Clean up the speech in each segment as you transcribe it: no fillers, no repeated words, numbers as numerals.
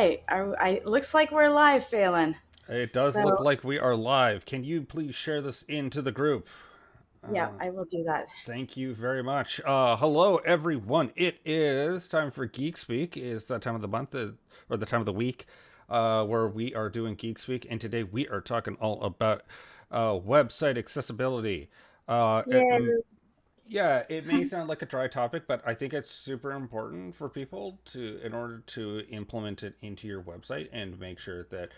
right. Looks like we're live, Phelan. It does So, look like we are live. Can you please share this into the group? yeah, Uh, I will do that. Thank you very much. Hello, everyone. It is time for Geek Speak. Is that time of the month or the time of the week where we are doing Geek Speak, and today we are talking all about website accessibility. Uh, it, Yeah. yeah, it may sound like a dry topic, but I think it's super important for people in order to implement it into your website and make sure that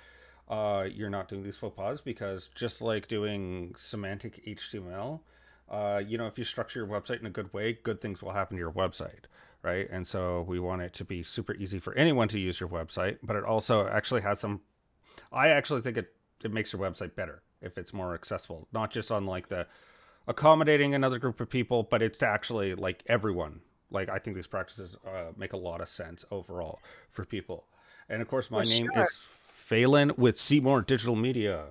you're not doing these faux pas. Because just like doing semantic HTML, if you structure your website in a good way, good things will happen to your website, right? And so we want it to be super easy for anyone to use your website, but it also actually has some. I actually think it makes your website better if it's more accessible, not just on like the accommodating another group of people, but it's to actually like everyone. Like I think these practices make a lot of sense overall for people. And of course, For my name sure. is Phelan with Seymour Digital Media.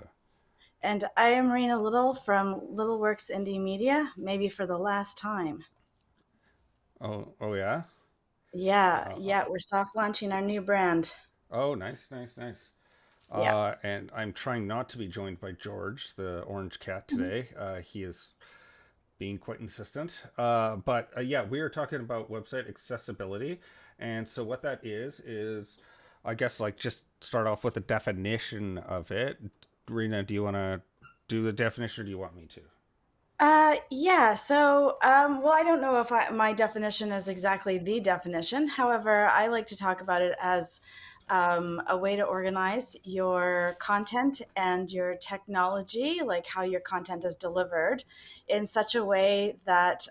And I am Marina Little from Little Works Indie Media, maybe for the last time. Oh yeah. Yeah, Uh, yeah, we're soft launching our new brand. oh, nice. Yeah. And I'm trying not to be joined by George, the orange cat, Mhm. today. He is being quite insistent. But yeah, we are talking about website accessibility. And so, what that is, I guess, like just start off with the definition of it. Rena, do you want to do the definition or do you want me to? Yeah. Well, I don't know if my definition is exactly the definition. However, I like to talk about it as a way to organize your content and your technology, like how your content is delivered, in such a way that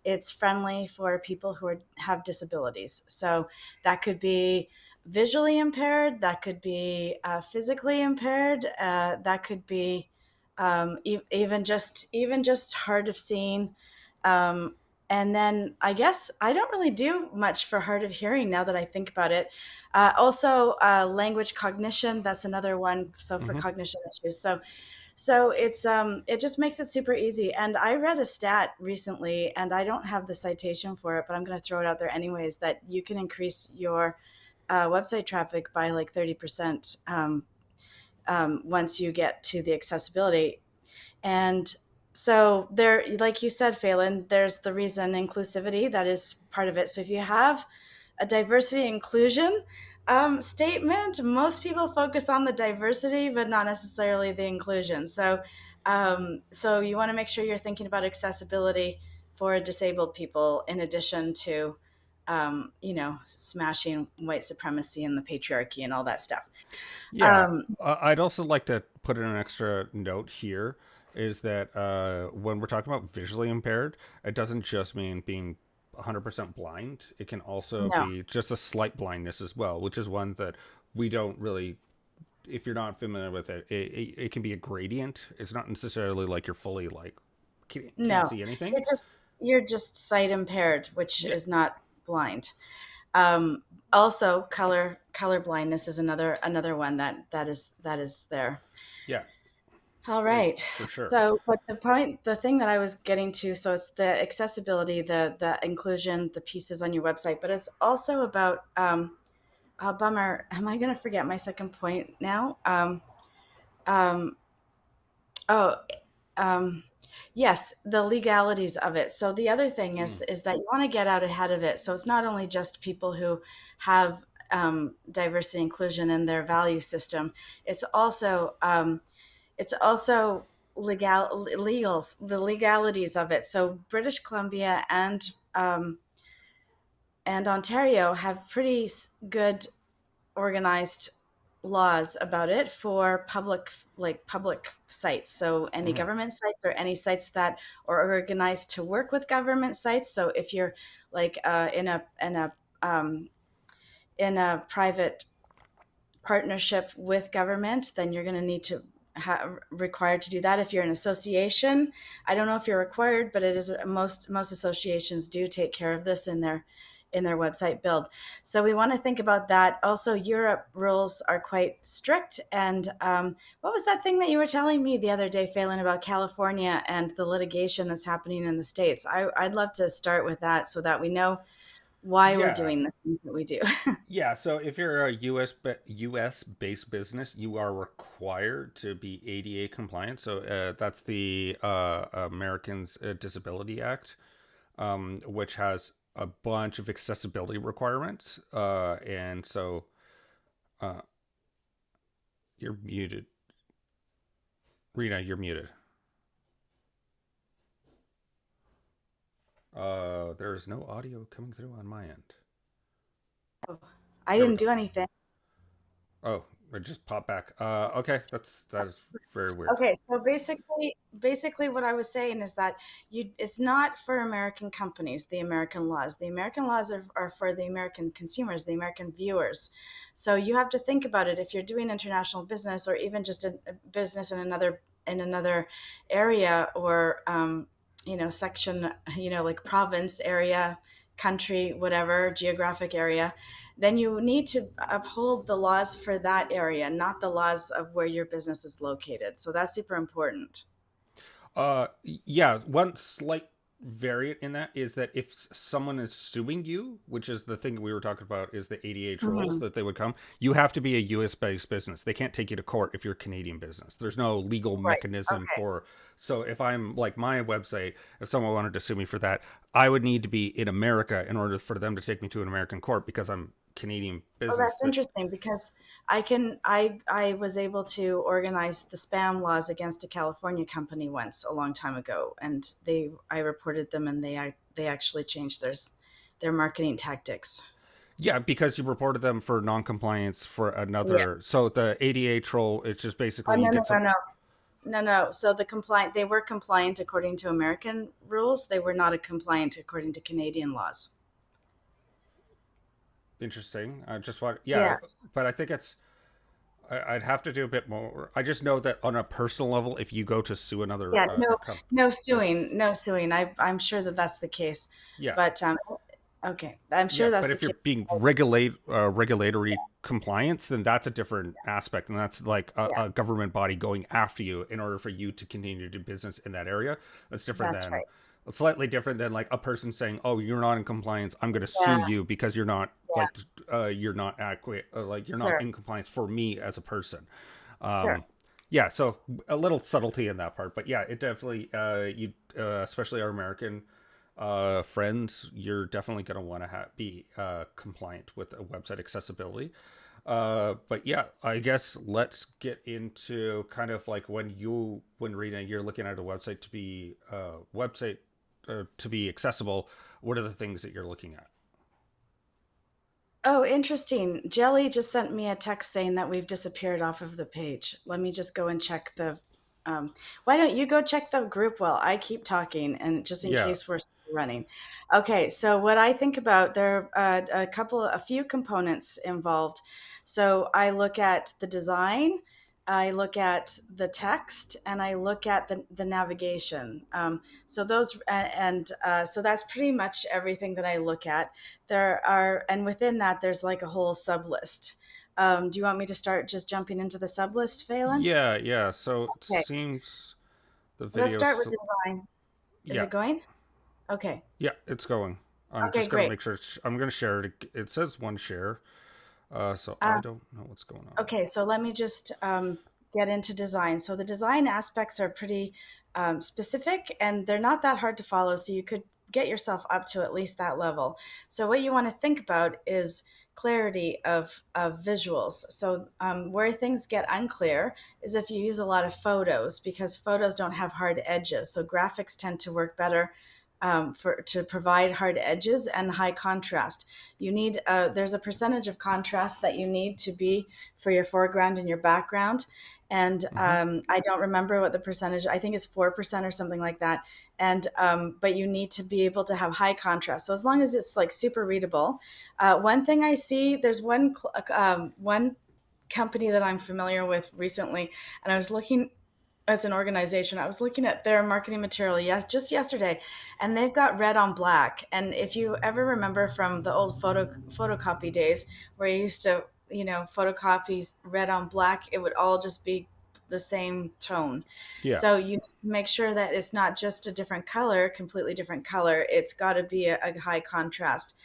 it's friendly for people have disabilities. So that could be visually impaired, that could be physically impaired, that could be even just hard of seeing. Um, and then I guess I don't really do much for hard of hearing now that I think about it. Also, language cognition, that's another one. So for Mm-hmm. cognition issues. It just makes it super easy. And I read a stat recently, and I don't have the citation for it, but I'm going to throw it out there anyways, that you can increase your website traffic by like 30% once you get to the accessibility. And so there, like you said, Phelan, there's the reason inclusivity, that is part of it. So if you have a diversity inclusion statement, most people focus on the diversity, but not necessarily the inclusion. So you want to make sure you're thinking about accessibility for disabled people in addition to, smashing white supremacy and the patriarchy and all that stuff. Yeah, Um, I'd also like to put in an extra note here is that when we're talking about visually impaired, it doesn't just mean being 100% blind. It can also no, be just a slight blindness as well, which is one that we don't really, if you're not familiar with it can be a gradient. It's not necessarily like you're fully like can't no, see anything. you're just you're just sight impaired, which Yeah. is not blind. Also, color blindness is another one that is there. Yeah, All right. for sure. But the thing that I was getting to, so it's the accessibility, the inclusion, the pieces on your website, but it's also about. Bummer. Am I going to forget my second point now? Um, oh, um, yes, the legalities of it. So the other thing Mm. is that you want to get out ahead of it. So it's not only just people who have diversity inclusion in their value system. It's also legals, the legalities of it. So British Columbia and Ontario have pretty good organized laws about it for public sites. So any Hmm. government sites or any sites that are organized to work with government sites. So if you're like in a private partnership with government, then you're going to need to required to do that. If you're an association, I don't know if you're required, but it is most associations do take care of this in their website build. So we want to think about that. Also, Europe rules are quite strict. And what was that thing that you were telling me the other day, Phelan, about California and the litigation that's happening in the States? I'd love to start with that so that we know why we're Yeah, doing the things that we do. yeah. So if you're a US based business, you are required to be ADA compliant. So that's the Americans Disability Act, which has a bunch of accessibility requirements. And so uh, you're muted, Rena. You're muted. There is no audio coming through on my end. I There we didn't go. do anything. Oh, it just popped back. Okay, that is very weird. Okay, so basically what I was saying is that it's not for American companies, the American laws. The American laws are for the American consumers, the American viewers. So you have to think about it if you're doing international business or even just a business in another area or section, like province area, country, whatever, geographic area, then you need to uphold the laws for that area, not the laws of where your business is located. So that's super important. Yeah, one slight variant in that is that if someone is suing you, which is the thing we were talking about, is the ADH rules Hmm. that they would come, you have to be a US based business. They can't take you to court if you're a Canadian business. There's no legal Right. mechanism Okay. for. So if I'm like my website, if someone wanted to sue me for that, I would need to be in America in order for them to take me to an American court because I'm Canadian Oh, business. that's But interesting because I was able to organize the spam laws against a California company once a long time ago, and I reported them, and they actually changed their marketing tactics. yeah, because you reported them for non-compliance for Yeah. another. So the ADH rule, it's just Oh, basically you no, no, get no, some. no. No, no. So they were compliant according to American rules. They were not a compliant according to Canadian laws. Interesting. I just want, yeah, Yeah. but I think I'd have to do a bit more. I just know that on a personal level, if you go to sue another Yeah. No, no that's suing, no suing. I'm sure that that's the case, yeah, but okay, I'm yeah. sure that's But the if you're case. being regulatory compliance, then that's a different aspect, and that's like Yeah, a government body going after you in order for you to continue to do business in that area. That's different that's than right. slightly different than like a person saying, "Oh, you're not in compliance. I'm going to Yeah, sue you because you're not yeah. like you're not adequate, like you're not Sure, in compliance for me as a person." sure. Um, yeah, so a little subtlety in that part, but yeah, it definitely especially our American friends, you're definitely going to want to be compliant with website accessibility. But yeah, I guess let's get into kind of like when Rena, you're looking at a website to be accessible. What are the things that you're looking at? Oh, interesting. Jelly just sent me a text saying that we've disappeared off of the page. Let me just go and check the. Um, why don't you go check the group while I keep talking, and just in Yeah. case we're still running. Okay, so what I think about there are a few components involved. So I look at the design, I look at the text, and I look at the navigation. So those and so that's pretty much everything that I look at. There are, and within that, there's like a whole sub list. Do you want me to start just jumping into the sub list, Phelan? Yeah, yeah. So it Okay, seems the let's video's start with still, design. Is yeah, it going? Okay. yeah, it's going. I'm Okay, just gonna great. make sure I'm gonna share it. It says one share, so I Uh, don't know what's going on. Okay, so let me just get into design. So the design aspects are pretty specific and they're not that hard to follow. So you could get yourself up to at least that level. So what you want to think about is clarity of visuals. So where things get unclear is if you use a lot of photos because photos don't have hard edges. So graphics tend to work better for to provide hard edges and high contrast. You need there's a percentage of contrast that you need to be for your foreground and your background, and Mm-hmm. I don't remember what the percentage. I think it's 4% or something like that. And but you need to be able to have high contrast. So as long as it's like super readable. One thing I see, there's one company that I'm familiar with recently, and I was looking as an organization. I was looking at their marketing material just yesterday, and they've got red on black. And if you ever remember from the old photocopy days, where you used to, photocopies red on black, it would all just be the same tone. Yeah. So you need to make sure that it's not just a different color, completely different color. It's got to be a high contrast.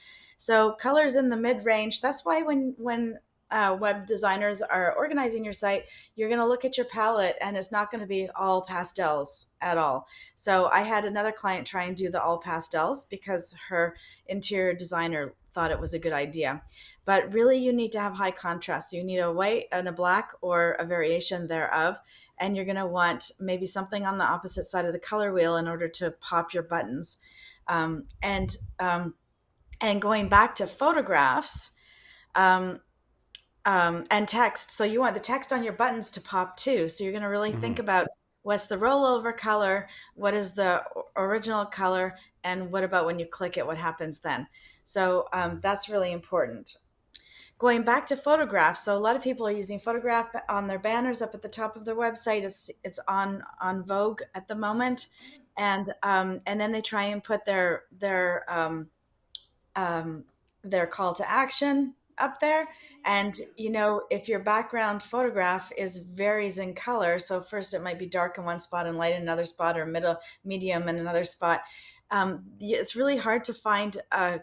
So colors in the mid range. That's why when web designers are organizing your site, you're going to look at your palette and it's not going to be all pastels at all. So I had another client try and do the all pastels because her interior designer thought it was a good idea. But really, you need to have high contrast. So you need a white and a black or a variation thereof. And you're going to want maybe something on the opposite side of the color wheel in order to pop your buttons. Um, and um, and going back to photographs, um, and text. So you want the text on your buttons to pop too. So you're going to really Hmm. think about what's the rollover color, what is the original color, and what about when you click it, what happens then? So that's really important. Going back to photographs, so a lot of people are using photograph on their banners up at the top of their website. It's on Vogue at the moment, and then they try and put um, their call to action up there. And if your background photograph is varies in color, so first it might be dark in one spot and light in another spot, or middle medium in another spot, it's really hard to find a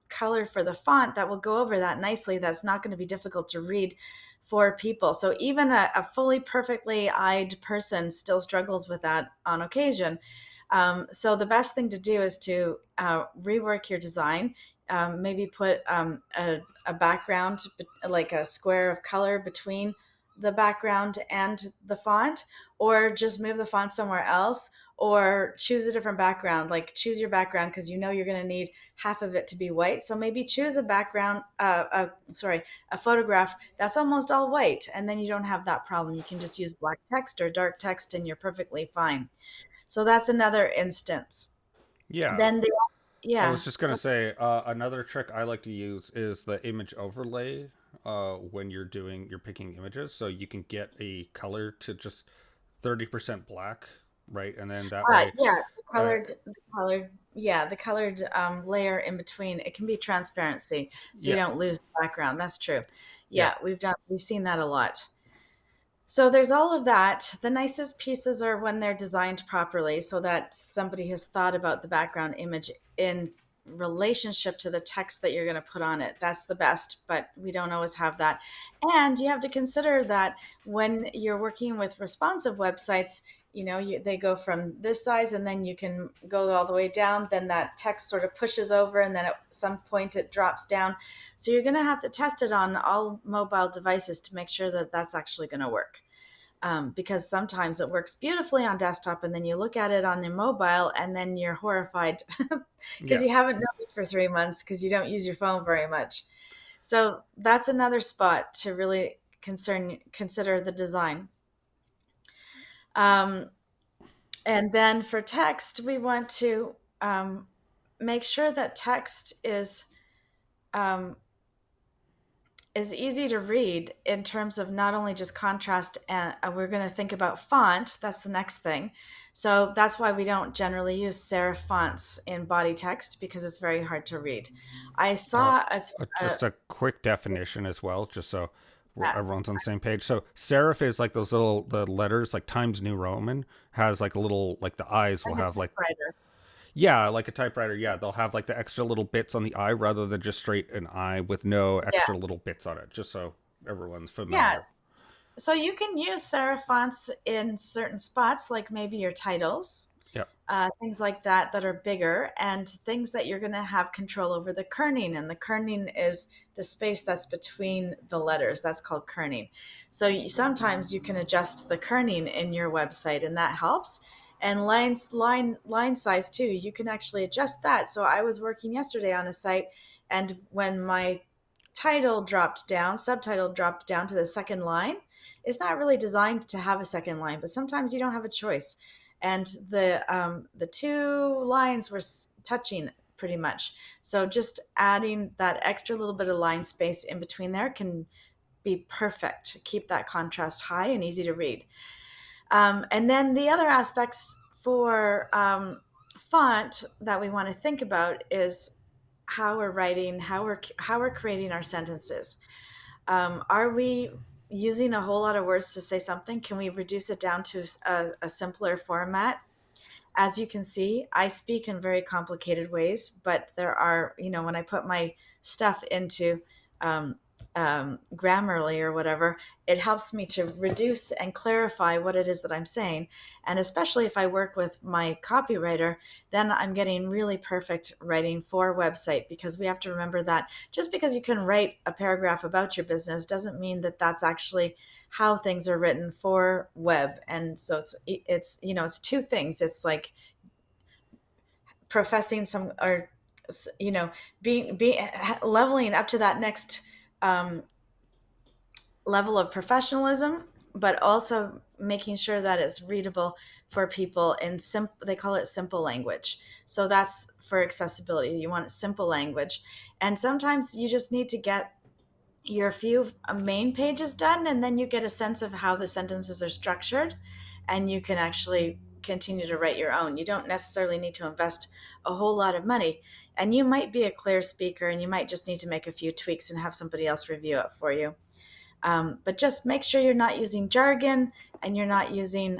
color for the font that will go over that nicely, that's not going to be difficult to read for people. So even a fully perfectly eyed person still struggles with that on occasion. So the best thing to do is to rework your design. Maybe put a background, like a square of color between the background and the font, or just move the font somewhere else, or choose a different background. Like choose your background because you're going to need half of it to be white. So maybe choose a background, a photograph that's almost all white, and then you don't have that problem. You can just use black text or dark text, and you're perfectly fine. So that's another instance. Yeah. Then the I yeah. was just gonna say another trick I like to use is the image overlay when you're picking images, so you can get a color to just 30% black, right, and then that way, Yeah, uh, the colored layer in between. It can be transparency, so you yeah, don't lose the background. That's true. yeah, Yeah, we've seen that a lot. So there's all of that. The nicest pieces are when they're designed properly so that somebody has thought about the background image in relationship to the text that you're going to put on it. That's the best, but we don't always have that. And you have to consider that when you're working with responsive websites, they go from this size and then you can go all the way down. Then that text sort of pushes over and then at some point it drops down. So you're going to have to test it on all mobile devices to make sure that that's actually going to work. Because sometimes it works beautifully on desktop and then you look at it on the mobile and then you're horrified because yeah. you haven't noticed for 3 months because you don't use your phone very much. So that's another spot to really consider the design. Um, and then for text, we want to make sure that text um, is easy to read in terms of not only just contrast, and we're going to think about font. That's the next thing. So that's why we don't generally use serif fonts in body text because it's very hard to read. I Uh, saw a just a quick definition as well, just so yeah, everyone's on the same page. So serif is like those little the letters like Times New Roman has like a little like the eyes will like a have like typewriter. yeah, like a typewriter. Yeah, they'll have like the extra little bits on the eye rather than just straight an eye with no Yeah, extra little bits on it, just so everyone's yeah. familiar. So you can use serif fonts in certain spots, like maybe your titles, Yeah. things like that are bigger, and things that you're going to have control over the kerning. And the kerning is the space that's between the letters. That's called kerning. So sometimes you can adjust the kerning in your website, and that helps. And line size too. You can actually adjust that. So I was working yesterday on a site, and when my subtitle dropped down to the second line, it's not really designed to have a second line, but sometimes you don't have a choice, and the two lines were touching pretty much. So just adding that extra little bit of line space in between there can be perfect. Keep that contrast high and easy to read. And then the other aspects for font that we want to think about is how we're writing, how we're creating our sentences. Are we using a whole lot of words to say something? Can we reduce it down to a simpler format? As you can see, I speak in very complicated ways, but there are, when I put my stuff into um, Grammarly or whatever, it helps me to reduce and clarify what it is that I'm saying. And especially if I work with my copywriter, then I'm getting really perfect writing for website, because we have to remember that just because you can write a paragraph about your business doesn't mean that that's actually how things are written for web. And so it's it's two things. It's like professing some, or being leveling up to that next um, level of professionalism, but also making sure that it's readable for people in they call it simple language. So that's for accessibility. You want simple language. And sometimes you just need to get your few main pages done, and then you get a sense of how the sentences are structured, and you can actually continue to write your own. You don't necessarily need to invest a whole lot of money, and you might be a clear speaker and you might just need to make a few tweaks and have somebody else review it for you. But just make sure you're not using jargon, and you're not using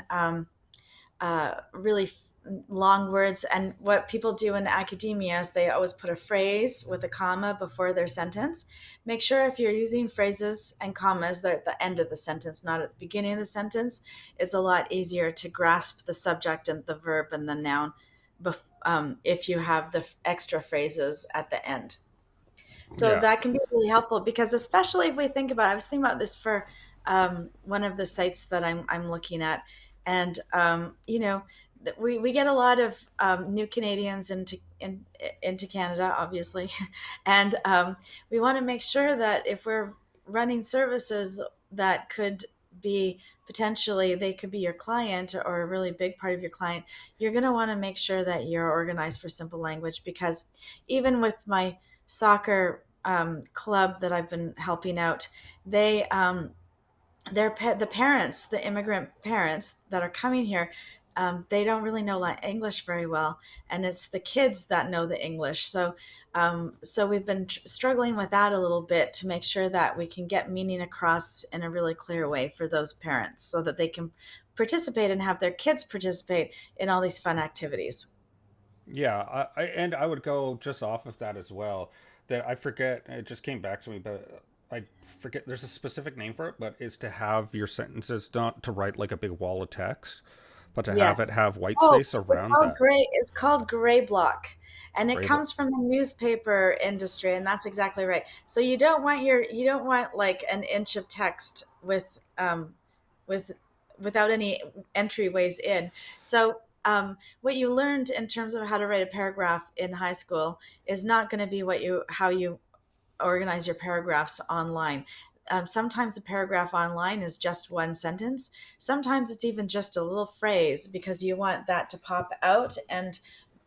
really long words. And what people do in academia is they always put a phrase with a comma before their sentence. Make sure if you're using phrases and commas, they're at the end of the sentence, not at the beginning of the sentence. It's a lot easier to grasp the subject and the verb and the noun if you have the extra phrases at the end. So Yeah. that can be really helpful, because especially if we think about, I was thinking about this for one of the sites that I'm looking at, and we get a lot of new Canadians into Canada, obviously, and we want to make sure that if we're running services that could be potentially, they could be your client or a really big part of your client, you're going to want to make sure that you're organized for simple language. Because even with my soccer club that I've been helping out, they the parents, the immigrant parents that are coming here, they don't really know English very well, and it's the kids that know the English. So we've been struggling with that a little bit to make sure that we can get meaning across in a really clear way for those parents, so that they can participate and have their kids participate in all these fun activities. Yeah, and I would go just off of that as well. That I forget, it just came back to me, but I forget. There's a specific name for it, but is to have your sentences not to write like a big wall of text, but to have it Yes. have white Oh, space around that. It's called gray block. And it Gray block. comes from the newspaper industry, and that's exactly right. So you don't want like an inch of text with without any entryways in. So what you learned in terms of how to write a paragraph in high school is not going to be how you organize your paragraphs online. Sometimes the paragraph online is just one sentence. Sometimes it's even just a little phrase, because you want that to pop out and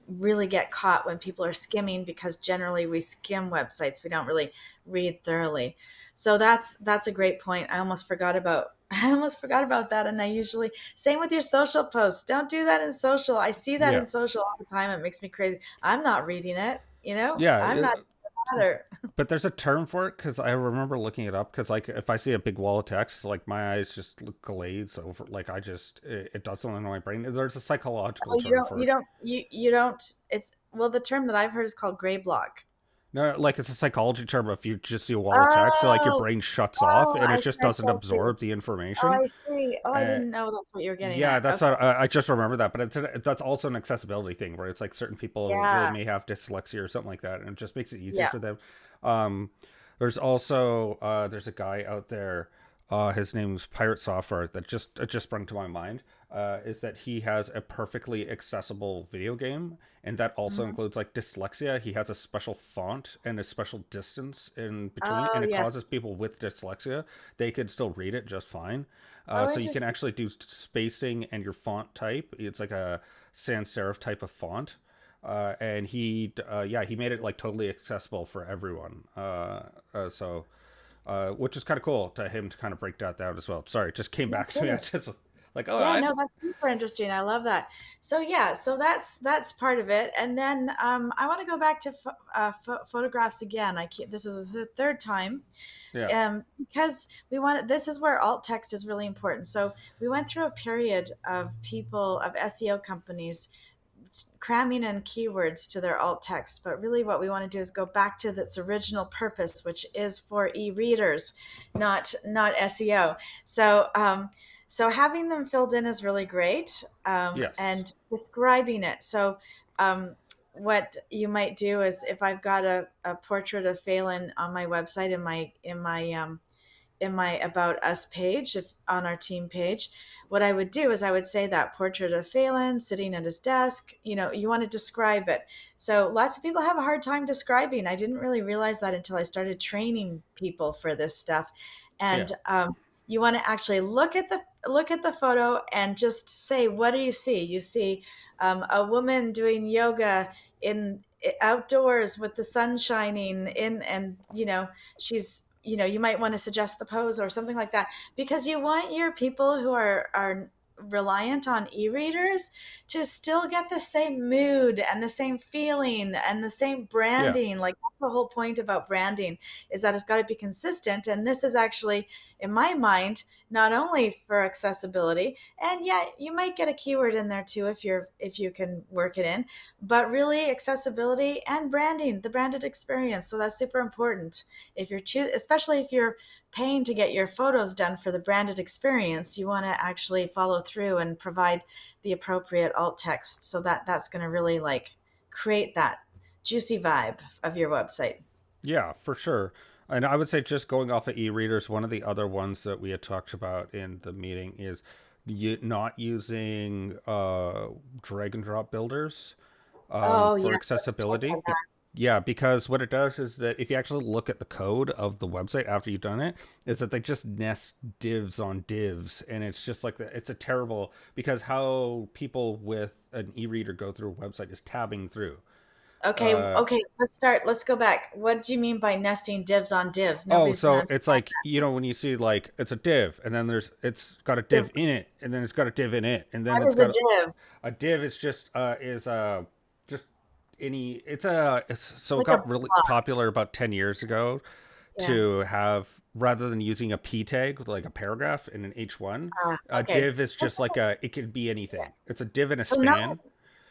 really get caught when people are skimming, because generally we skim websites, we don't really read thoroughly. So that's a great point. I almost forgot about I almost forgot about that. And I usually, same with your social posts, don't do that in social. I see that Yeah, in social all the time. It makes me crazy. I'm not reading it, yeah. I'm not either. But there's a term for it because I remember looking it up. Because like if I see a big wall of text, like my eyes just look glaze over. Like it does something to my brain. There's a psychological Oh, term for it. you don't. It's, well, the term that I've heard is called gray block. No, like it's a psychology term. If you just see a wall of text, so like your Oh, brain shuts off and it I see, just I see, doesn't I see. absorb the Oh, information. I see. Oh, I Uh, didn't know that's what you're getting yeah, at. that's Okay. what I just remember that. But that's also an accessibility thing where it's like certain people they Yeah. may have dyslexia or something like that, and it just makes it easier Yeah. for them. Um, there's also there's a guy out there. His name's Pirate Software. That just it just sprung to my mind. Is that he has a perfectly accessible video game, and that also Mhm. includes like dyslexia. He has a special font and a special distance in between, Oh, and it yes. causes people with dyslexia they could still read it just fine. Oh, So you can interesting. actually do spacing and your font type. It's like a sans serif type of font. And yeah, he made it like totally accessible for everyone. Which is kind of cool to him to kind of break that down as well. Sorry, it just came No back to me. I kidding. just was like, oh, Yeah, I no, that's super interesting. I love that. So yeah, so that's part of it. And then I want to go back to photographs again. This is the third time, yeah, because this is where alt text is really important. So we went through a period of SEO companies cramming in keywords to their alt text, but really what we want to do is go back to its original purpose, which is for e-readers, not SEO. So so having them filled in is really great, Yes. and describing it. So um, what you might do is, if I've got a portrait of Phelan on my website, in my About Us page, if on our team page, what I would do is I would say that portrait of Phelan sitting at his desk. You want to describe it. So lots of people have a hard time describing. I didn't really realize that until I started training people for this stuff. Yeah. And you want to actually look at the photo and just say, what do you see? You see a woman doing yoga in outdoors with the sun shining in, and she's, you might want to suggest the pose or something like that, because you want your people who are reliant on e-readers to still get the same mood and the same feeling and the same Yeah. branding. Like, that's the whole point about branding, is that it's got to be consistent. And this is actually, in my mind, not only for accessibility, and yeah, you might get a keyword in there too if you can work it in, but really accessibility and branding, the branded experience. So that's super important. If you're especially if you're paying to get your photos done for the branded experience, you want to actually follow through and provide the appropriate alt text, so that that's going to really like create that juicy vibe of your website. Yeah, for sure. And I would say, just going off of e-readers, one of the other ones that we had talked about in the meeting is not using drag and drop builders Oh for yes, let's talk accessibility. about that. Yeah, because what it does is that if you actually look at the code of the website after you've done it, is that they just nest divs on divs, and it's just like it's a terrible, because how people with an e-reader go through a website is tabbing through. Okay, Uh, okay, let's start. Let's go back. What do you mean by nesting divs on divs? Oh, Nobody's going to so it's understand like, when you see, like, it's a div, and then it's got a that. Div. div in it, and then it's got a div in it, and then What it's is a got div? a div. It's just just any. It's so it Like a got really block. popular about 10 years ago Yeah. to have, rather than using a p tag with like a paragraph in an h1, a Okay. div is That's just just like it could be yeah. anything. It's a div in a So span.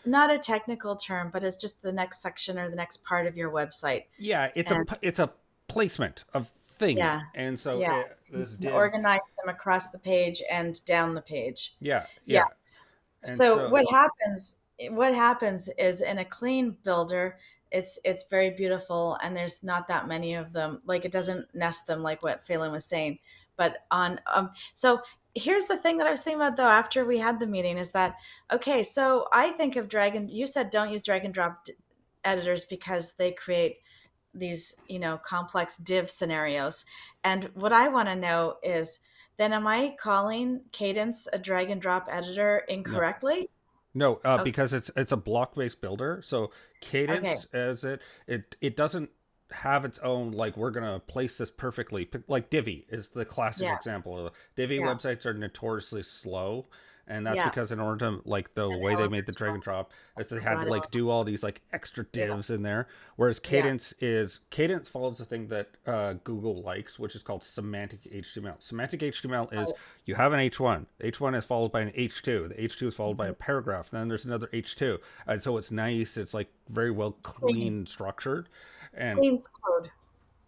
not a technical term, but it's just the next section or the next part of your website. Yeah, And it's a placement of thing, yeah, and so yeah, you this can div. organize them across the page and down the page. Yeah, Yeah. yeah. And So so what happens is, in a clean builder, it's very beautiful, and there's not that many of them. Like, it doesn't nest them like what Phelan was saying. But on so here's the thing that I was thinking about, though, after we had the meeting, is that, okay, so I think of you said don't use drag and drop editors because they create these, complex div scenarios. And what I want to know is, then am I calling Cadence a drag and drop editor no, incorrectly? no, Okay. because it's a block based builder. So Okay. Cadence, as it doesn't have its own, like, we're gonna place this perfectly. Like Divi is the classic Yeah. example. Divi Yeah. websites are notoriously slow, and that's Yeah. because, in order to, like, the And way they made the drag Elementor. and drop, is they I had to got it. like do all these like extra Yeah. divs in there. Whereas Yeah. Cadence follows the thing that Google likes, which is called semantic HTML. Semantic HTML is, Right. you have an H1. H1 is followed by an H2. The H2 is followed by a Mhm. paragraph. And then there's another H2. And so it's nice. It's like very well Clean. clean structured. And Clean's code.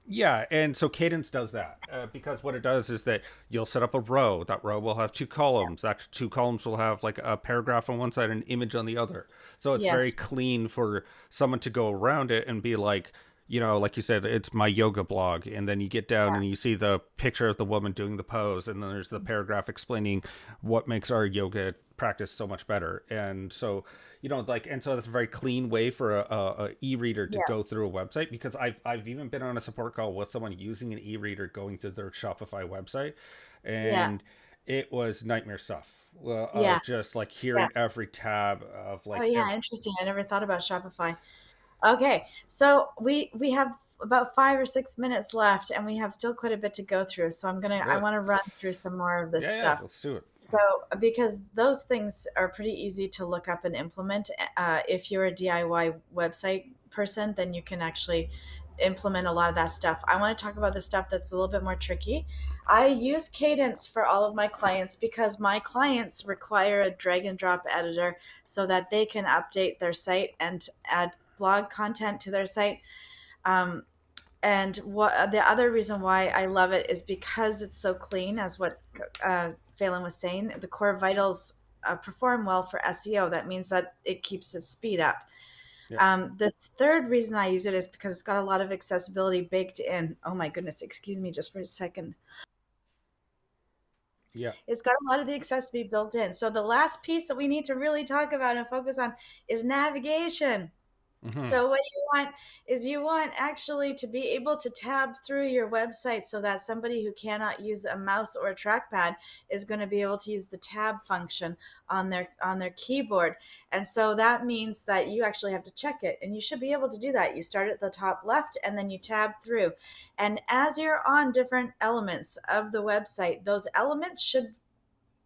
yeah, and so Cadence does that, because what it does is that you'll set up a row. That row will have two Yeah. columns. That two columns will have like a paragraph on one side and an image on the other. So it's very Yes. clean for someone to go around it and be like, like you said, it's my yoga blog. And then you get down Yeah. and you see the picture of the woman doing the pose. And then there's the paragraph explaining what makes our yoga practice so much better. And so, like, and so that's a very clean way for a e-reader to Yeah. go through a website, because I've even been on a support call with someone using an e-reader going through their Shopify website, Yeah. and it was nightmare stuff, Yeah. of just like Yeah. hearing every tab of Oh like yeah, interesting. I never thought about Shopify. Okay, so we have about 5 or 6 minutes left, and we have still quite a bit to go through. So I really. want to run through some more of this Yeah, stuff. let's do it. So, because those things are pretty easy to look up and implement, if you're a DIY website person, then you can actually implement a lot of that stuff. I want to talk about the stuff that's a little bit more tricky. I use Cadence for all of my clients because my clients require a drag and drop editor so that they can update their site and add blog content to their site. Um, and what the other reason why I love it is because it's so clean, as what Phelan was saying. The core vitals perform well for SEO. That means that it keeps its speed up. Yeah. The third reason I use it is because it's got a lot of accessibility baked in. Oh my goodness, excuse me just for a second. Yeah. It's got a lot of the accessibility built in. So the last piece that we need to really talk about and focus on is navigation. Hmm. So what you want is you want actually to be able to tab through your website so that somebody who cannot use a mouse or a trackpad is going to be able to use the tab function on their keyboard. And so that means that you actually have to check it, and you should be able to do that. You start at the top left and then you tab through. And as you're on different elements of the website, those elements should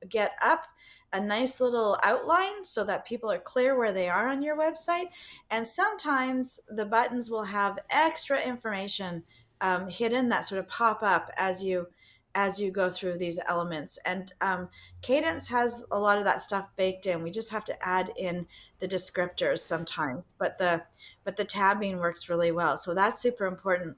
get up a nice little outline so that people are clear where they are on your website. And sometimes the buttons will have extra information hidden that sort of pop up as you go through these elements. And Cadence has a lot of that stuff baked in. We just have to add in the descriptors sometimes, but the tabbing works really well. So that's super important.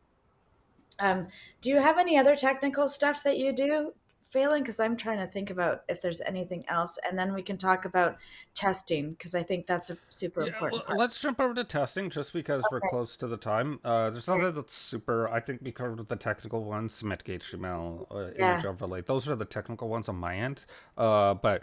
Do you have any other technical stuff that you do, Phelan? Because I'm trying to think about if there's anything else, and then we can talk about testing because I think that's a super Yeah, important part. let's jump over to testing just because we're Okay. close to the time. There's something that's super. I think we covered the technical ones: semantic HTML, image Yeah. overlay. Those are the technical ones on my end. But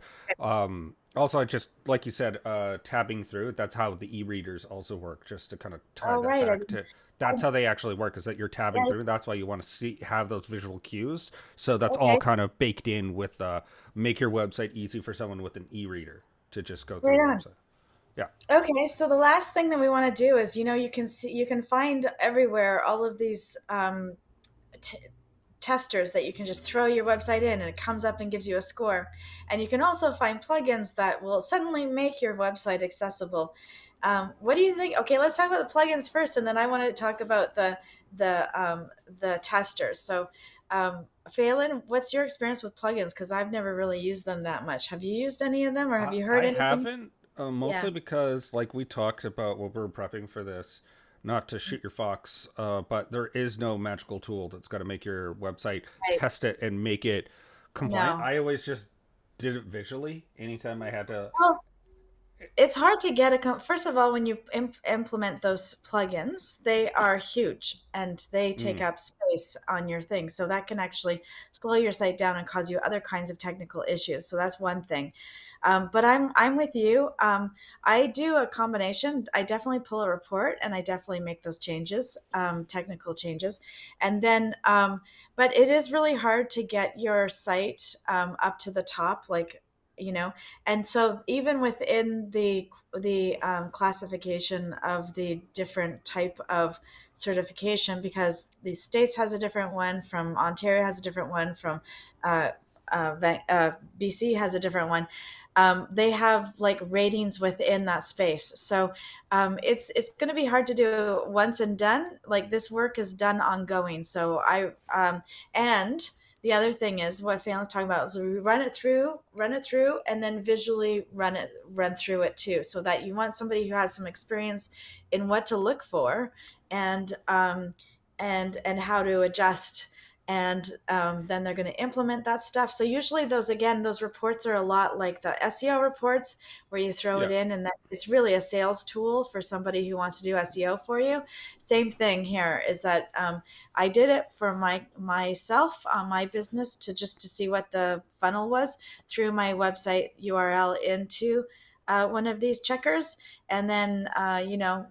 also, I just like you said, tabbing through. That's how the e-readers also work. Just to kind of tie Oh, that right. back to. That's how they actually work. Is that you're tabbing Yeah. through. That's why you want to see have those visual cues. So that's all Okay. kind of baked in with make your website easy for someone with an e-reader to just go through Right the on. website. Yeah. Okay, so the last thing that we want to do is, you can see, you can find everywhere all of these t- testers that you can just throw your website in and it comes up and gives you a score. And you can also find plugins that will suddenly make your website accessible. What do you think? Okay, let's talk about the plugins first, and then I want to talk about the the testers. So, Phelan, what's your experience with plugins? Because I've never really used them that much. Have you used any of them, or have you heard I anything? haven't, Yeah, mostly because, like we talked about when we were prepping for this, not to shoot your fox, but there is no magical tool that's going to make your website right. test it and make it compliant. No. I always just did it visually anytime I had to. Well, it's hard to get first of all, when you implement those plugins, they are huge and they take Mm, up space on your thing, so that can actually slow your site down and cause you other kinds of technical issues. So that's one thing. But I'm with you. I do a combination. I definitely pull a report and I definitely make those changes, technical changes, and then but it is really hard to get your site up to the top, like, you know. And so even within the classification of the different type of certification, because the states has a different one, from Ontario has a different one, from uh, BC has a different one. They have like ratings within that space, so it's going to be hard to do once and done. Like, this work is done ongoing. So and the other thing is what Phelan's talking about is we run it through, and then visually run through it too, so that you want somebody who has some experience in what to look for, and and how to adjust. And then they're going to implement that stuff. So usually those reports are a lot like the SEO reports, where you throw yeah. it in, and that it's really a sales tool for somebody who wants to do SEO for you. Same thing here is that I did it for myself on my business, to see what the funnel was, through my website URL into one of these checkers, and then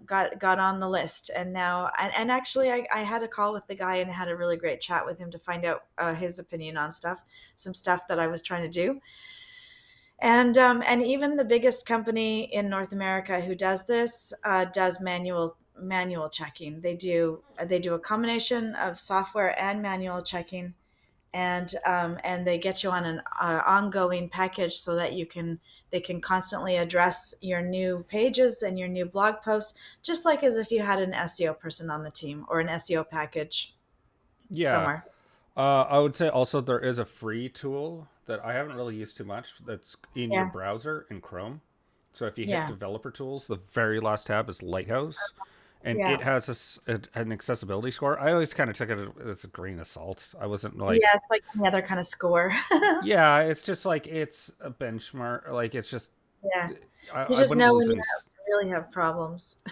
got on the list. And now, and actually, I had a call with the guy and had a really great chat with him to find out his opinion on some stuff that I was trying to do. And even the biggest company in North America who does this does manual checking. They do a combination of software and manual checking. and they get you on an ongoing package so that they can constantly address your new pages and your new blog posts, just like as if you had an SEO person on the team or an SEO package Yeah. somewhere. I would say also there is a free tool that I haven't really used too much that's in your Yeah, browser in Chrome. So if you hit yeah, developer tools, the very last tab is Lighthouse, and yeah, it has an accessibility score. I always kind of took it as a grain of salt. I wasn't yeah. like, It's like any other kind of score. yeah, it's just like it's a benchmark. Like it's just Yeah, you I just wouldn't know lose when any. really have problems.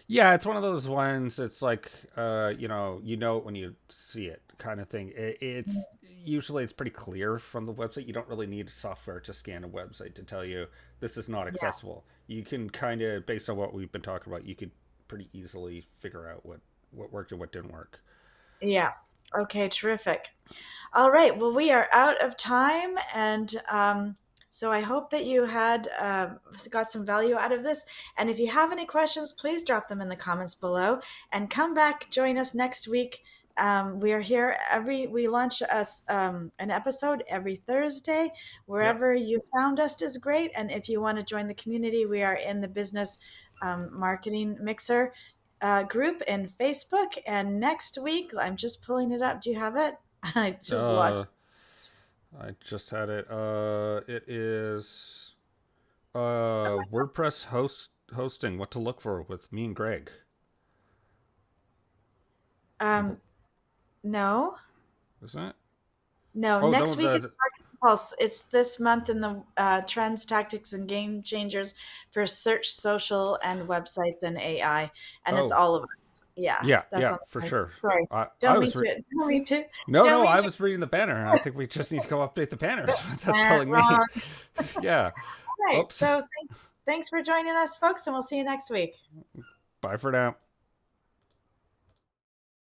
Yeah, it's one of those ones. It's like, you know it when you see it, kind of thing. It's usually it's pretty clear from the website. You don't really need software to scan a website to tell you this is not Yeah, accessible. You can kind of, based on what we've been talking about, you could pretty easily figure out what worked and what didn't work. yeah. Okay, terrific. All right. Well, we are out of time, and so I hope that you had got some value out of this. And if you have any questions, please drop them in the comments below, and come back. Join us next week. We are here we launch us an episode every Thursday. Yep. Wherever you found us is great. And if you want to join the community, we are in the business marketing mixer group in Facebook. And next week, I'm just pulling it up. Do you have it? I just Uh, lost. I just had it. It is WordPress hosting. What to look for with me and Greg. Um, no, Isn't it? no. Oh no, Next week the it's Marketing Pulse. It's this month in the trends, tactics, and game changers for search, social, and websites and AI. And it's oh all of us. Yeah, yeah, that's yeah, on. for sure. Sorry, I don't mean was to. Don't mean to. no, Don't no, mean I to. was reading the banner. I think we just need to go update the banners. That's telling me. Wrong. Yeah. All right. Oops. So thanks for joining us, folks, and we'll see you next week. Bye for now.